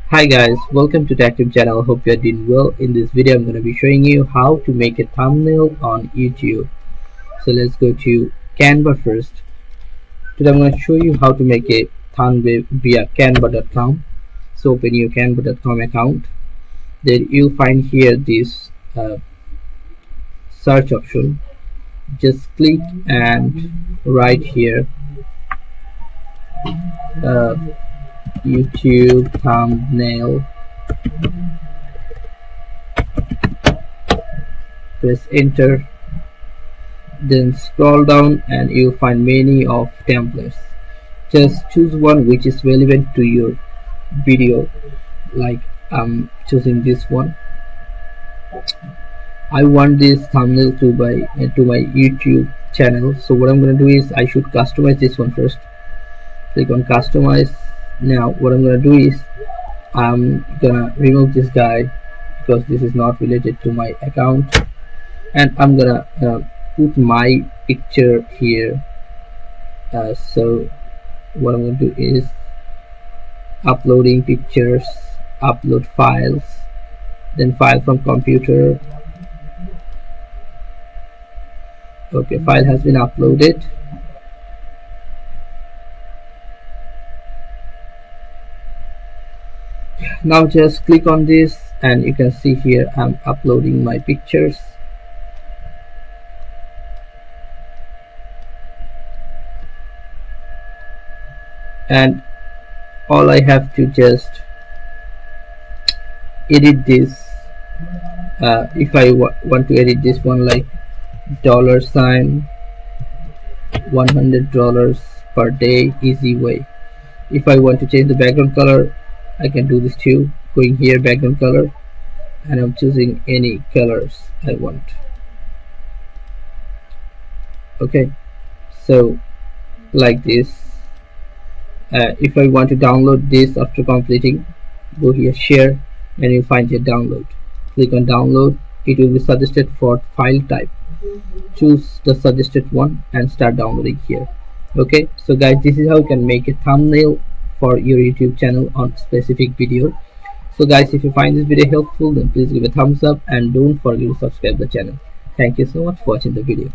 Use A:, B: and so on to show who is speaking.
A: Hi guys, welcome to TechTube channel. Hope you are doing well. In this video I'm going to be showing you how to make a thumbnail on YouTube. So let's go to Canva first. Today I'm going to show you how to make a thumbnail via canva.com. So open your canva.com account. Then you'll find here this search option. Just click and write here YouTube thumbnail. Press enter, then scroll down and you'll find many of templates. Just choose one which is relevant to your video. Like I'm choosing this one. I want this thumbnail to my YouTube channel, so what I'm going to do is I should customize this one first. Click on customize. Now what I'm gonna do is I'm gonna remove this guy because this is not related to my account, and I'm gonna put my picture here. So what I'm gonna do is uploading pictures, upload files, then file from computer. Okay, file has been uploaded. Now just click on this and you can see here I'm uploading my pictures. And all I have to just edit this. If I want to edit this one, like $100 per day, easy way. If I want to change the background color, I can do this too. Going here, background color, and I'm choosing any colors I want. Okay, so like this. If I want to download this after completing, go here, share, and you find your download. Click on download. It will be suggested for file type. Choose the suggested one and start downloading here. Okay, so guys, this is how you can make a thumbnail for your YouTube channel on specific video. So guys, if you find this video helpful, then please give a thumbs up and don't forget to subscribe the channel. Thank you so much for watching the video.